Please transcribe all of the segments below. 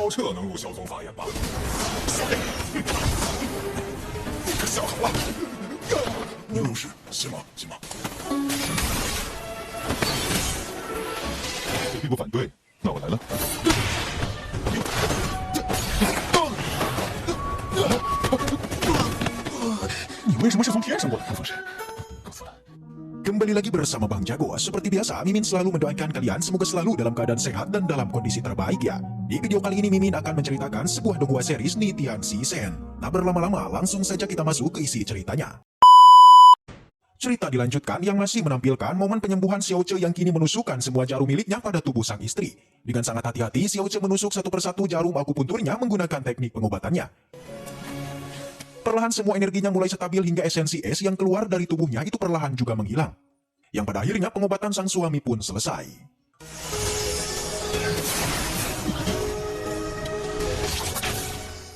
这能入萧宗法眼吧？小子，你可想好了？你入室行吗？行吗？你并不反对，那我来了。你为什么是从天上过来？风神，告诉他。 Kembali lagi bersama Bang Jago. Seperti biasa, Mimin selalu mendoakan kalian semoga selalu dalam keadaan sehat dan dalam kondisi terbaik ya. Di video kali ini Mimin akan menceritakan sebuah donghua series Nitian Shisen. Tak berlama-lama, langsung saja kita masuk ke isi ceritanya. Cerita dilanjutkan yang masih menampilkan momen penyembuhan Xiao Che yang kini menusukkan semua jarum miliknya pada tubuh sang istri. Dengan sangat hati-hati, Xiao Che menusuk satu persatu jarum akupunturnya menggunakan teknik pengobatannya. Perlahan semua energinya mulai stabil hingga esensi es yang keluar dari tubuhnya itu perlahan juga menghilang. Yang pada akhirnya pengobatan sang suami pun selesai.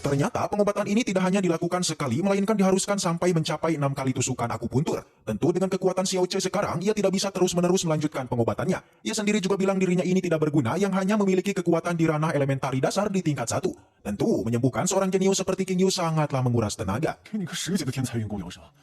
Ternyata pengobatan ini tidak hanya dilakukan sekali, melainkan diharuskan sampai mencapai 6 kali tusukan akupuntur. Tentu dengan kekuatan Xiao Che sekarang, ia tidak bisa terus-menerus melanjutkan pengobatannya. Ia sendiri juga bilang dirinya ini tidak berguna, yang hanya memiliki kekuatan di ranah elementari dasar di tingkat 1. Tentu, menyembuhkan seorang jenius seperti King Yu sangatlah menguras tenaga.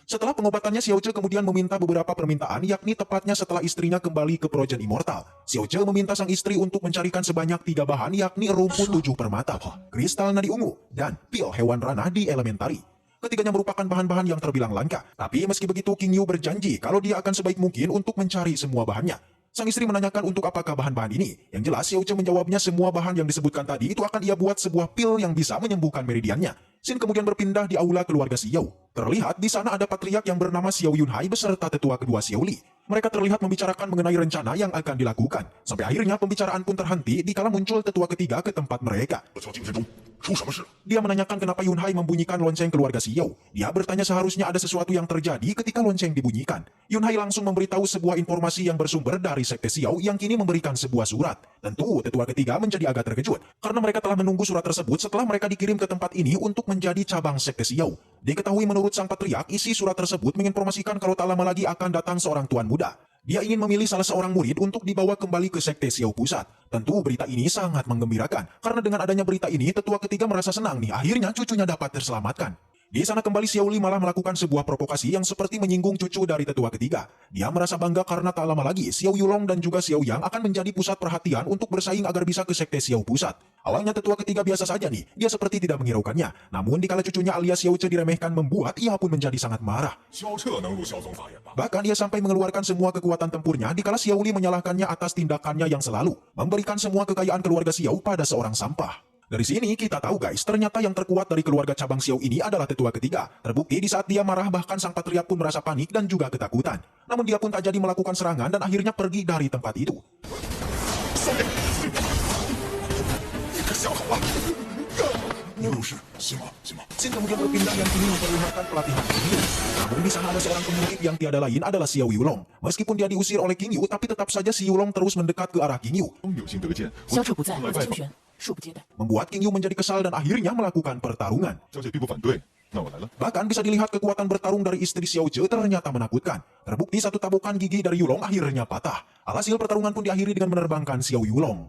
Setelah pengobatannya, Xiao Che kemudian meminta beberapa permintaan, yakni tepatnya setelah istrinya kembali ke Projen Immortal. Xiao Che meminta sang istri untuk mencarikan sebanyak 3 bahan, yakni rumput 7 permata, kristal nadi ungu, dan pil hewan ranah di elementari. Ketiganya merupakan bahan-bahan yang terbilang langka. Tapi meski begitu, King Yu berjanji kalau dia akan sebaik mungkin untuk mencari semua bahannya. Sang istri menanyakan untuk apakah bahan-bahan ini. Yang jelas, Xiao Che menjawabnya semua bahan yang disebutkan tadi itu akan ia buat sebuah pil yang bisa menyembuhkan meridiannya. Sin kemudian berpindah di aula keluarga Xiao. Terlihat di sana ada patriark yang bernama Xiao Yunhai beserta tetua kedua Xiao Li. Mereka terlihat membicarakan mengenai rencana yang akan dilakukan. Sampai akhirnya pembicaraan pun terhenti dikala muncul tetua ketiga ke tempat mereka. Dia menanyakan kenapa Yunhai membunyikan lonceng keluarga Xiao. Dia bertanya seharusnya ada sesuatu yang terjadi ketika lonceng dibunyikan. Yunhai langsung memberitahu sebuah informasi yang bersumber dari Sekte Xiao yang kini memberikan sebuah surat. Tentu tetua ketiga menjadi agak terkejut karena mereka telah menunggu surat tersebut setelah mereka dikirim ke tempat ini untuk menjadi cabang Sekte Xiao. Diketahui menurut sang patriark, isi surat tersebut menginformasikan kalau tak lama lagi akan datang seorang tuan muda. Dia ingin memilih salah seorang murid untuk dibawa kembali ke Sekte Xiao Pusat. Tentu berita ini sangat menggembirakan, karena dengan adanya berita ini, tetua ketiga merasa senang nih, akhirnya cucunya dapat terselamatkan. Di sana kembali Xiao Li malah melakukan sebuah provokasi yang seperti menyinggung cucu dari tetua ketiga. Dia merasa bangga karena tak lama lagi Xiao Yulong dan juga Xiao Yang akan menjadi pusat perhatian untuk bersaing agar bisa ke Sekte Xiao Pusat. Awalnya tetua ketiga biasa saja nih, dia seperti tidak menghiraukannya. Namun dikala cucunya alias Xiao Che diremehkan membuat ia pun menjadi sangat marah. Bahkan ia sampai mengeluarkan semua kekuatan tempurnya dikala Xiao Li menyalahkannya atas tindakannya yang selalu memberikan semua kekayaan keluarga Xiao pada seorang sampah. Dari sini kita tahu guys, ternyata yang terkuat dari keluarga cabang Xiao ini adalah tetua ketiga. Terbukti di saat dia marah bahkan sang patriark pun merasa panik dan juga ketakutan. Namun dia pun tak jadi melakukan serangan dan akhirnya pergi dari tempat itu. Sin kemudian berpindah yang kini memperlihatkan pelatihan King Yu. Namun di sana ada seorang pemurid yang tiada lain adalah Xiao Yulong. Meskipun dia diusir oleh King Yu, tapi tetap saja si Yulong terus mendekat ke arah King Yu. Membuat King Yu menjadi kesal dan akhirnya melakukan pertarungan. Bahkan bisa dilihat kekuatan bertarung dari istri Xiao Che ternyata menakutkan. Terbukti satu tabukan gigi dari Yulong akhirnya patah. Alhasil pertarungan pun diakhiri dengan menerbangkan Xiao Yulong.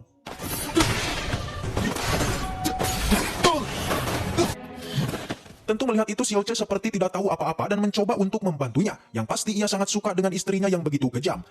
Tentu melihat itu Xiao Che seperti tidak tahu apa-apa dan mencoba untuk membantunya. Yang pasti ia sangat suka dengan istrinya yang begitu kejam.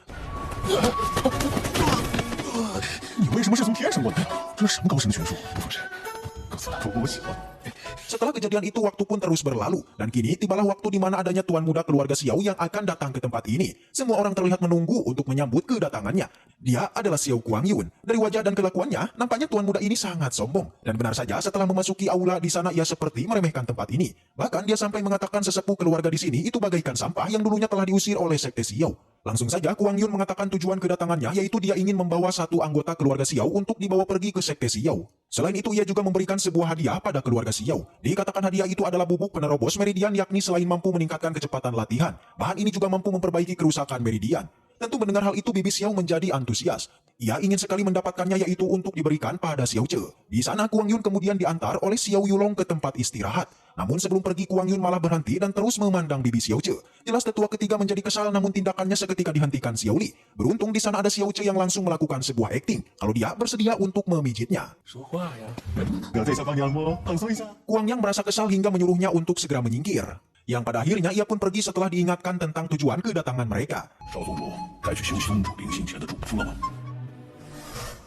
Setelah kejadian itu waktu pun terus berlalu dan kini tibalah waktu di mana adanya tuan muda keluarga Xiao yang akan datang ke tempat ini. Semua orang terlihat menunggu untuk menyambut kedatangannya. Dia adalah Xiao Guangyun. Dari wajah dan kelakuannya, nampaknya tuan muda ini sangat sombong. Dan benar saja setelah memasuki aula di sana ia seperti meremehkan tempat ini. Bahkan dia sampai mengatakan sesepuh keluarga di sini itu bagaikan sampah yang dulunya telah diusir oleh Sekte Xiao. Langsung saja Guangyun mengatakan tujuan kedatangannya yaitu dia ingin membawa satu anggota keluarga Xiao untuk dibawa pergi ke Sekte Xiao. Selain itu ia juga memberikan sebuah hadiah pada keluarga Xiao. Dikatakan hadiah itu adalah bubuk penerobos meridian yakni selain mampu meningkatkan kecepatan latihan, bahan ini juga mampu memperbaiki kerusakan meridian. Tentu mendengar hal itu bibi Xiao menjadi antusias. Ia ingin sekali mendapatkannya yaitu untuk diberikan pada Xiao Zhe. Di sana Kuang Yun kemudian diantar oleh Xiao Yulong ke tempat istirahat. Namun sebelum pergi Kuang Yun malah berhenti dan terus memandang bibi Xiao Zhe. Jelas tetua ketiga menjadi kesal namun tindakannya seketika dihentikan Xiao Li. Beruntung di sana ada Xiao Zhe yang langsung melakukan sebuah akting kalau dia bersedia untuk memijitnya. 说话呀！要在小放羊吗？放松一下。 Kuang Yang merasa kesal hingga menyuruhnya untuk segera menyingkir. Yang pada akhirnya ia pun pergi setelah diingatkan tentang tujuan kedatangan mereka. 少宗主，该去修兄主临行前的嘱咐了吗？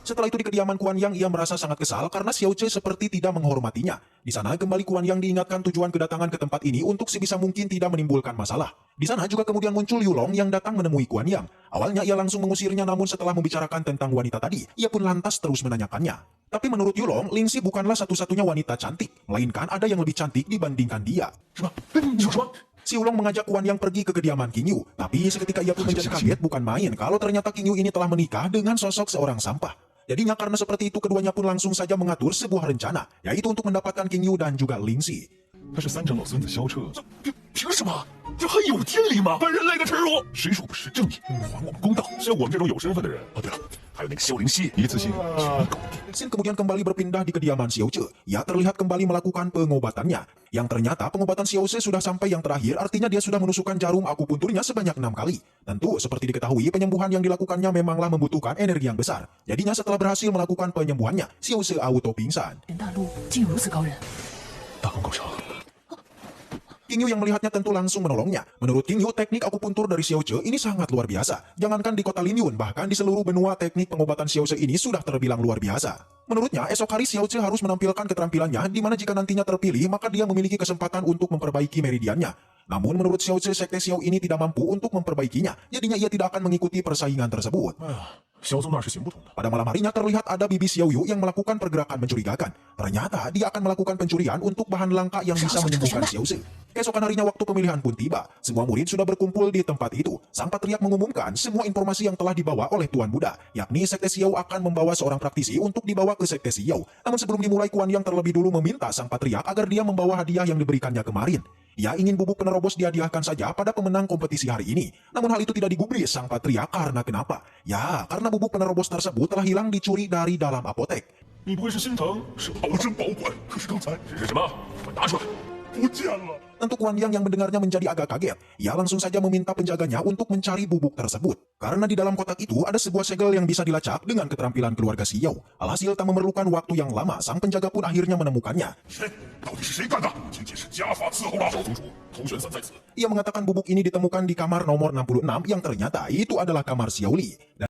Setelah itu di kediaman Kuan Yang ia merasa sangat kesal karena Xiao Zhe seperti tidak menghormatinya. Di sana kembali Kuan Yang diingatkan tujuan kedatangan ke tempat ini untuk sebisa mungkin tidak menimbulkan masalah. Di sana juga kemudian muncul Yulong yang datang menemui Kuan Yang. Awalnya ia langsung mengusirnya namun setelah membicarakan tentang wanita tadi, ia pun lantas terus menanyakannya. Tapi menurut Yulong, Lingxi bukanlah satu-satunya wanita cantik, melainkan ada yang lebih cantik dibandingkan dia. 什么？你说什么？ Si Ulong mengajak Kuan Yang pergi ke kediaman King Yu, tapi seketika ia pun menjadi kaget bukan main kalau ternyata King Yu ini telah menikah dengan sosok seorang sampah. Jadinya karena seperti itu keduanya pun langsung saja mengatur sebuah rencana, yaitu untuk mendapatkan King Yu dan juga Lingxi. 他是三长老孙子萧彻，凭什么？这还有天理吗？本人类的耻辱！谁说不是正义？还我们公道！像我们这种有身份的人，哦对了，还有那个萧灵溪，一次性全搞定。 Xin kemudian kembali berpindah di kediaman Xiao Zhe. Ia terlihat kembali melakukan pengobatannya. Yang ternyata pengobatan Xiao Zhe sudah sampai yang terakhir, artinya dia sudah menusukkan jarum akupunturnya sebanyak 6 kali. Tentu, seperti diketahui, penyembuhan yang dilakukannya memanglah membutuhkan energi yang besar. Jadinya setelah berhasil melakukan penyembuhannya, Xiao Zhe auto pingsan. 大陆竟有如此高人。 大功告成。 King Yu yang melihatnya tentu langsung menolongnya. Menurut King Yu, teknik akupuntur dari Xiao Zhe ini sangat luar biasa. Jangankan di kota Linyun, bahkan di seluruh benua teknik pengobatan Xiao Zhe ini sudah terbilang luar biasa. Menurutnya, esok hari Xiao Zhe harus menampilkan keterampilannya, di mana jika nantinya terpilih, maka dia memiliki kesempatan untuk memperbaiki meridiannya. Namun menurut Xiao Zhe, sekte Xiao ini tidak mampu untuk memperbaikinya, jadinya ia tidak akan mengikuti persaingan tersebut. 哎呀，萧宗那是行不通的。 Pada malam harinya terlihat ada bibi Xiao Yu yang melakukan pergerakan mencurigakan. Ternyata dia akan melakukan pencurian untuk bahan langka yang bisa menyembuhkan Xiao Zhe. Keesokan harinya waktu pemilihan pun tiba. Semua murid sudah berkumpul di tempat itu. Sang patriark mengumumkan semua informasi yang telah dibawa oleh Tuan Buddha, yakni sekte Xiao akan membawa seorang praktisi untuk dibawa ke sekte Xiao. Namun sebelum dimulai, Kuan Yang terlebih dulu meminta sang patriark agar dia membawa hadiah yang diberikannya kemarin. Ia ingin bubuk penerobos dihadiahkan saja pada pemenang kompetisi hari ini. Namun hal itu tidak digubris sang patriark karena kenapa? Ya, karena bubuk penerobos tersebut telah hilang dicuri dari dalam apotek. 你不会是心疼是保真保管？可是刚才是什么？快拿出来！不见了。 Tentu Kuan Yang yang mendengarnya menjadi agak kaget. Ia langsung saja meminta penjaganya untuk mencari bubuk tersebut. Karena di dalam kotak itu ada sebuah segel yang bisa dilacak dengan keterampilan keluarga Xiao. Alhasil tak memerlukan waktu yang lama, sang penjaga pun akhirnya menemukannya. 谁？到底是谁干的？仅仅是家法伺候吧。小宗主，同玄散在此。 Ia mengatakan bubuk ini ditemukan di kamar nomor 66 yang ternyata itu adalah kamar Xiao Li. Dan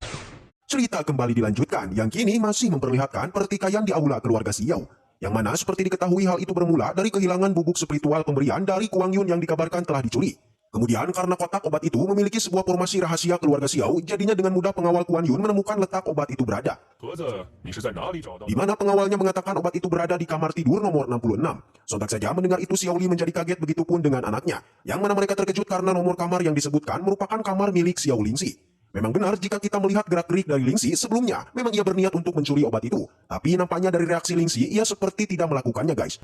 cerita kembali dilanjutkan yang kini masih memperlihatkan pertikaian di aula keluarga Xiao. Yang mana seperti diketahui hal itu bermula dari kehilangan bubuk spiritual pemberian dari Kuang Yun yang dikabarkan telah dicuri. Kemudian karena kotak obat itu memiliki sebuah formasi rahasia keluarga Xiao, jadinya dengan mudah pengawal Kuan Yun menemukan letak obat itu berada. 盒子，你是在哪里找到 Di？ mana pengawalnya mengatakan obat itu berada di kamar tidur nomor 66. Sontak saja mendengar itu Xiao Li menjadi kaget, begitupun dengan anaknya. Yang mana mereka terkejut karena nomor kamar yang disebutkan merupakan kamar milik Xiao Lingxi. Memang benar jika kita melihat gerak-gerik dari Lingxi sebelumnya, memang ia berniat untuk mencuri obat itu. Tapi nampaknya dari reaksi Lingxi, ia seperti tidak melakukannya guys.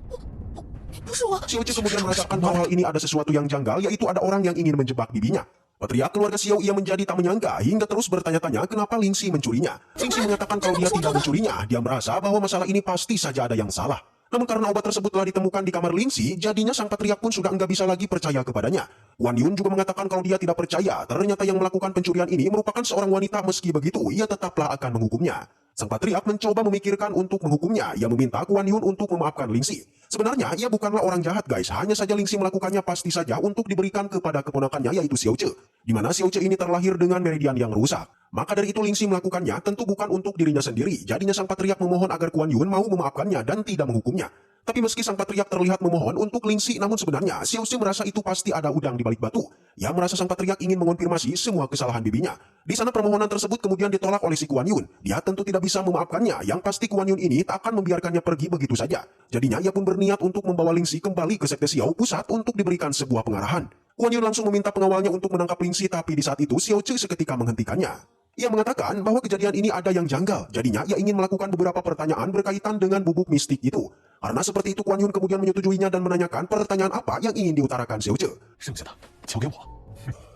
不是我， Xiao Zhe kemudian merasakan bahwa hal ini ada sesuatu yang janggal, yaitu ada orang yang ingin menjebak bibinya. Patriark keluarga Xiao ia menjadi tak menyangka hingga terus bertanya-tanya kenapa Lingxi mencurinya. Lingxi mengatakan kalau dia tidak mencurinya, dia merasa bahwa masalah ini pasti saja ada yang salah. Namun karena obat tersebut telah ditemukan di kamar Lingxi, jadinya sang patriark pun sudah enggak bisa lagi percaya kepadanya. Kuan Yun juga mengatakan kalau dia tidak percaya, ternyata yang melakukan pencurian ini merupakan seorang wanita, meski begitu ia tetaplah akan menghukumnya. Sang patriark mencoba memikirkan untuk menghukumnya. Ia meminta Kuan Yun untuk memaafkan Lingxi. Sebenarnya ia bukanlah orang jahat guys, hanya saja Lingxi melakukannya pasti saja untuk diberikan kepada keponakannya yaitu Xiao Zhe. Di mana Xiao Zhe ini terlahir dengan meridian yang rusak. Maka dari itu Lingxi melakukannya tentu bukan untuk dirinya sendiri. Jadinya sang patriark memohon agar Kuan Yun mau memaafkannya dan tidak menghukumnya. Tapi meski sang patriark terlihat memohon untuk Lingxi, namun sebenarnya Xiao Zhe merasa itu pasti ada udang di balik batu. Ia merasa sang patriark ingin mengonfirmasi semua kesalahan bibinya. Di sana permohonan tersebut kemudian ditolak oleh si Kuan Yun. Dia tentu tidak bisa memaafkannya, yang pasti Kuan Yun ini tak akan membiarkannya pergi begitu saja. Jadinya ia pun berniat untuk membawa Lingxi kembali ke sekte Xiao pusat untuk diberikan sebuah pengarahan. Kuan Yun langsung meminta pengawalnya untuk menangkap Lingxi, tapi di saat itu Xiao Zhe seketika menghentikannya. Ia mengatakan bahwa kejadian ini ada yang janggal, jadinya ia ingin melakukan beberapa pertanyaan berkaitan dengan bubuk mistik itu. Karena seperti itu Kuan Yun kemudian menyetujuinya dan menanyakan pertanyaan apa yang ingin diutarakan Xiao Zhe. 剩下的交给我。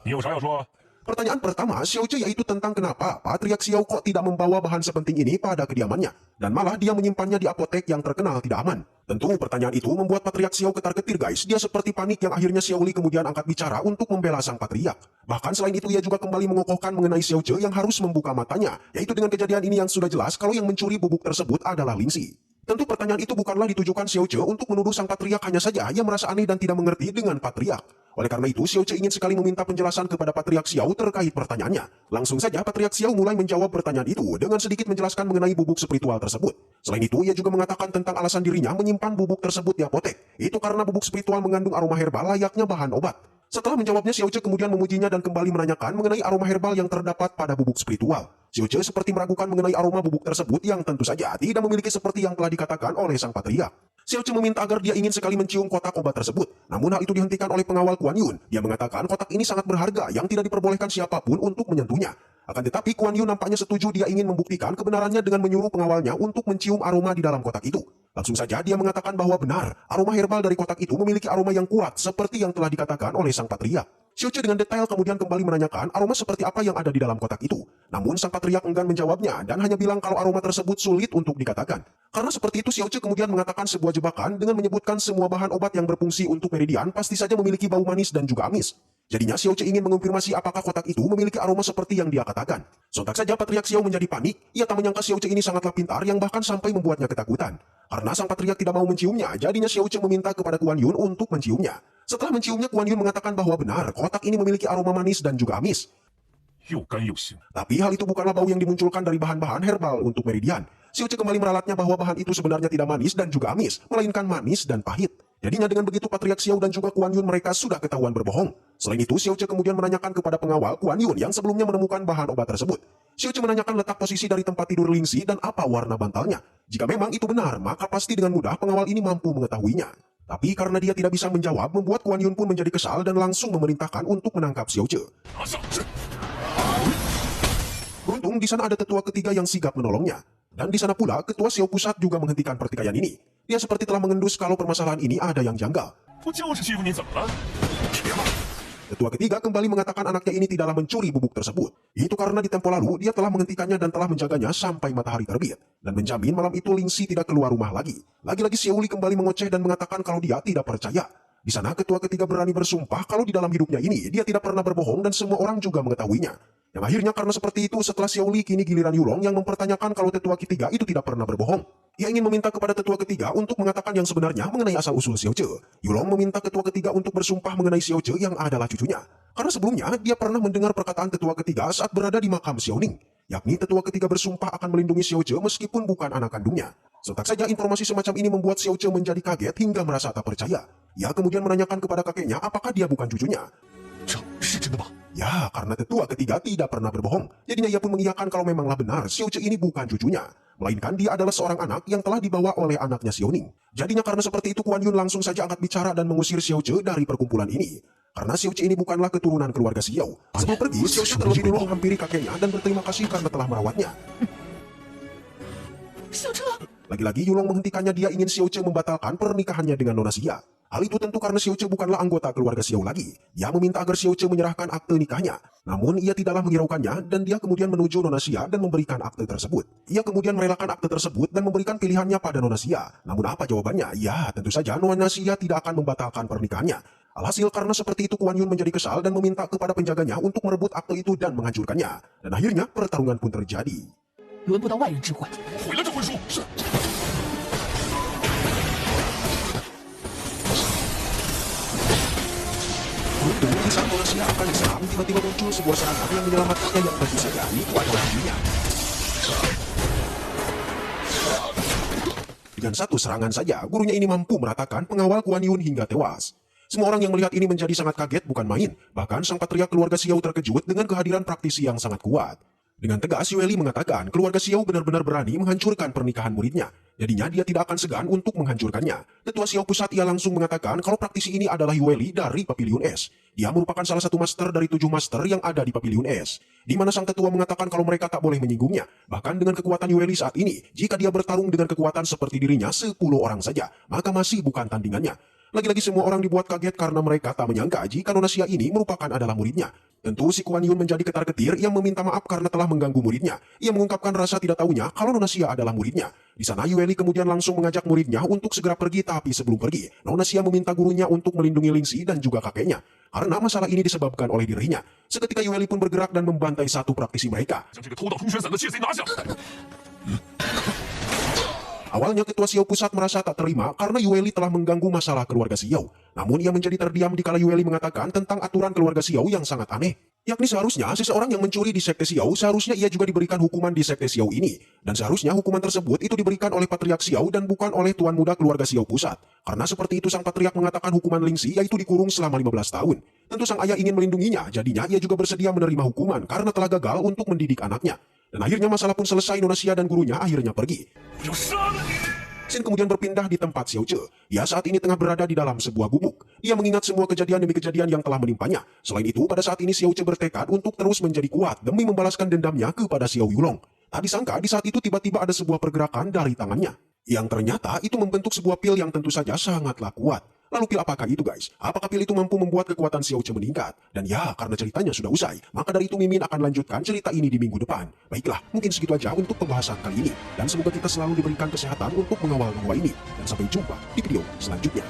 你有啥要说？ Pertanyaan pertama Xiao Zhe yaitu tentang kenapa Patriark Xiao kok tidak membawa bahan sepenting ini pada kediamannya, dan malah dia menyimpannya di apotek yang terkenal tidak aman. Tentu pertanyaan itu membuat Patriark Xiao ketar-ketir guys. Dia seperti panik yang akhirnya Xiao Li kemudian angkat bicara untuk membela sang Patriark. Bahkan selain itu ia juga kembali mengokohkan mengenai Xiao Zhe yang harus membuka matanya, yaitu dengan kejadian ini yang sudah jelas kalau yang mencuri bubuk tersebut adalah Lingxi. Tentu pertanyaan itu bukanlah ditujukan Xiao Zhe untuk menuduh sang Patriark, hanya saja ia merasa aneh dan tidak mengerti dengan Patriark. Oleh karena itu, Xiao Zhe ingin sekali meminta penjelasan kepada Patriark Xiao terkait pertanyaannya. Langsung saja Patriark Xiao mulai menjawab pertanyaan itu dengan sedikit menjelaskan mengenai bubuk spiritual tersebut. Selain itu, ia juga mengatakan tentang alasan dirinya menyimpan bubuk tersebut di apotek. Itu karena bubuk spiritual mengandung aroma herbal layaknya bahan obat. Setelah menjawabnya, Xiao Zhe kemudian memujinya dan kembali menanyakan mengenai aroma herbal yang terdapat pada bubuk spiritual. Xiao Zhe seperti meragukan mengenai aroma bubuk tersebut yang tentu saja tidak memiliki seperti yang telah dikatakan oleh sang Patriark. Xiao Zhe meminta agar dia ingin sekali mencium kotak obat tersebut. Namun hal itu dihentikan oleh pengawal Kuan Yun. Dia mengatakan kotak ini sangat berharga yang tidak diperbolehkan siapapun untuk menyentuhnya. Akan tetapi Kuan Yun nampaknya setuju. Dia ingin membuktikan kebenarannya dengan menyuruh pengawalnya untuk mencium aroma di dalam kotak itu. Langsung saja dia mengatakan bahwa benar, aroma herbal dari kotak itu memiliki aroma yang kuat seperti yang telah dikatakan oleh sang Patriark. Xiao Zhe dengan detail kemudian kembali menanyakan aroma seperti apa yang ada di dalam kotak itu. Namun sang Patriark enggan menjawabnya dan hanya bilang kalau aroma tersebut sulit untuk dikatakan. Karena seperti itu Xiao Zhe kemudian mengatakan sebuah jebakan dengan menyebutkan semua bahan obat yang berfungsi untuk meridian pasti saja memiliki bau manis dan juga amis. Jadinya Xiao Zhe ingin mengonfirmasi apakah kotak itu memiliki aroma seperti yang dia katakan. Sontak saja Patriark Xiao menjadi panik. Ia tak menyangka Xiao Zhe ini sangatlah pintar yang bahkan sampai membuatnya ketakutan. Karena sang Patriark tidak mau menciumnya, jadinya Xiao Zhe meminta kepada Kuan Yun untuk menciumnya. Setelah menciumnya, Kuan Yun mengatakan bahwa benar, kotak ini memiliki aroma manis dan juga amis. 又干又腥。 Tapi hal itu bukanlah bau yang dimunculkan dari bahan-bahan herbal untuk meridian. Xiao Zhe kembali meralatnya bahwa bahan itu sebenarnya tidak manis dan juga amis, melainkan manis dan pahit. Jadinya dengan begitu Patriark Xiao dan juga Kuan Yun mereka sudah ketahuan berbohong. Selain itu, Xiao Zhe kemudian menanyakan kepada pengawal Kuan Yun yang sebelumnya menemukan bahan obat tersebut. Xiao Zhe menanyakan letak posisi dari tempat tidur Lingxi dan apa warna bantalnya. Jika memang itu benar, maka pasti dengan mudah pengawal ini mampu mengetahuinya. Tapi karena dia tidak bisa menjawab, membuat Kuan Yun pun menjadi kesal dan langsung memerintahkan untuk menangkap Xiao Zhe. 拿下！是。 Beruntung di sana ada tetua ketiga yang sigap menolongnya. Dan di sana pula ketua Xiao Pusat juga menghentikan pertikaian ini. Dia seperti telah mengendus kalau permasalahan ini ada yang janggal. 不就是欺负你怎么了？别骂！ Ketua ketiga kembali mengatakan anaknya ini tidaklah mencuri bubuk tersebut. Itu karena di tempo lalu dia telah menghentikannya dan telah menjaganya sampai matahari terbit. Dan menjamin malam itu Lingxi tidak keluar rumah lagi. Lagi-lagi Xiao Li kembali mengoceh dan mengatakan kalau dia tidak percaya. Di sana ketua ketiga berani bersumpah kalau di dalam hidupnya ini dia tidak pernah berbohong dan semua orang juga mengetahuinya. Yang akhirnya karena seperti itu setelah Xiao Li kini giliran Yulong yang mempertanyakan kalau tetua ketiga itu tidak pernah berbohong. Ia ingin meminta kepada tetua ketiga untuk mengatakan yang sebenarnya mengenai asal-usul Xiao Zhe. Yulong meminta ketua ketiga untuk bersumpah mengenai Xiao Zhe yang adalah cucunya. Karena sebelumnya dia pernah mendengar perkataan tetua ketiga saat berada di makam Xiao Ning. Yakni tetua ketiga bersumpah akan melindungi Xiao Zhe meskipun bukan anak kandungnya. Sontak saja informasi semacam ini membuat Xiao Zhe menjadi kaget hingga merasa tak percaya. Ia kemudian menanyakan kepada kakeknya apakah dia bukan cucunya. 这是真的吗？ Ya, karena tetua ketiga tidak pernah berbohong. Jadinya ia pun mengiyakan kalau memanglah benar Xiao Zhe ini bukan cucunya. Melainkan dia adalah seorang anak yang telah dibawa oleh anaknya Xiao Ning. Jadinya karena seperti itu Kuan Yun langsung saja angkat bicara dan mengusir Xiao Zhe dari perkumpulan ini. Karena Xiao Zhe ini bukanlah keturunan keluarga Xiao. Sebelum pergi, Xiao Zhe terlebih dulu menghampiri kakeknya dan berterima kasih karena telah merawatnya. 小车， Lagi-lagi Yulong menghentikannya, dia ingin Xiao Zhe membatalkan pernikahannya dengan Nona Xia. Hal itu tentu karena Xiao Zhe bukanlah anggota keluarga Xiao lagi. Dia meminta agar Xiao Zhe menyerahkan akte nikahnya. Namun ia tidaklah menghiraukannya dan dia kemudian menuju Nona Xia dan memberikan akte tersebut. Ia kemudian merelakan akte tersebut dan memberikan pilihannya pada Nona Xia. Namun apa jawabannya? Ya, tentu saja Nona Xia tidak akan membatalkan pernikahannya. Alhasil karena seperti itu Kuan Yun menjadi kesal dan meminta kepada penjaganya untuk merebut akte itu dan menghancurkannya. Dan akhirnya pertarungan pun terjadi. 轮不到外人知会。 毁了这婚书！是。 Beruntung di saat Nona Xia akan diserang, tiba-tiba muncul sebuah serangan yang menyelamatkannya yang tentu saja itu adalah dirinya. Dengan satu serangan saja, gurunya ini mampu meratakan pengawal Kuan Yun hingga tewas. Semua orang yang melihat ini menjadi sangat kaget bukan main. Bahkan sang patriark keluarga Xiao terkejut dengan kehadiran praktisi yang sangat kuat. Dengan tegas, Yue Li mengatakan keluarga Xiao benar-benar berani menghancurkan pernikahan muridnya. Jadinya dia tidak akan segan untuk menghancurkannya. Ketua Xiao Pusat ia langsung mengatakan kalau praktisi ini adalah Yue Li dari Pavilion S. Dia merupakan salah satu master dari 7 master yang ada di Pavilion S. Di mana sang ketua mengatakan kalau mereka tak boleh menyinggungnya. Bahkan dengan kekuatan Yue Li saat ini, jika dia bertarung dengan kekuatan seperti dirinya 10 orang saja, maka masih bukan tandingannya. Lagi-lagi semua orang dibuat kaget karena mereka tak menyangka jika Nona Xia ini merupakan adalah muridnya. Tentu si Kuan Yun menjadi ketar-ketir yang meminta maaf karena telah mengganggu muridnya. Ia mengungkapkan rasa tidak tahunya kalau Nona Xia adalah muridnya. Di sana Yueli kemudian langsung mengajak muridnya untuk segera pergi, tapi sebelum pergi, Nona Xia meminta gurunya untuk melindungi Lingxi dan juga kakeknya. Karena masalah ini disebabkan oleh dirinya. Seketika Yueli pun bergerak dan membantai satu praktisi mereka. 将这个偷盗通玄伞的窃贼拿下！ Awalnya ketua Xiao pusat merasa tak terima karena Yueli telah mengganggu masalah keluarga Xiao. Namun ia menjadi terdiam dikala Yueli mengatakan tentang aturan keluarga Xiao yang sangat aneh. Yakni seharusnya seseorang yang mencuri di sekte Xiao seharusnya ia juga diberikan hukuman di sekte Xiao ini. Dan seharusnya hukuman tersebut itu diberikan oleh Patriark Xiao dan bukan oleh Tuan Muda keluarga Xiao pusat. Karena seperti itu sang Patriark mengatakan hukuman Lingxi yaitu dikurung selama 15 tahun. Tentu sang ayah ingin melindunginya, jadinya ia juga bersedia menerima hukuman karena telah gagal untuk mendidik anaknya. Dan akhirnya masalah pun selesai, Nona Xia dan gurunya akhirnya pergi. 我要杀了你！ Xin kemudian berpindah di tempat Xiao Che. Dia saat ini tengah berada di dalam sebuah gubuk. Ia mengingat semua kejadian demi kejadian yang telah menimpanya. Selain itu, pada saat ini Xiao Che bertekad untuk terus menjadi kuat demi membalaskan dendamnya kepada Xiao Yulong. Tak disangka di saat itu tiba-tiba ada sebuah pergerakan dari tangannya. Yang ternyata itu membentuk sebuah pil yang tentu saja sangatlah kuat. Lalu pil apakah itu guys? Apakah pil itu mampu membuat kekuatan Xiao Che meningkat? Dan ya, karena ceritanya sudah usai, maka dari itu Mimin akan lanjutkan cerita ini di minggu depan. Baiklah, mungkin segitu aja untuk pembahasan kali ini. Dan semoga kita selalu diberikan kesehatan untuk mengawal manga ini. Dan sampai jumpa di video selanjutnya.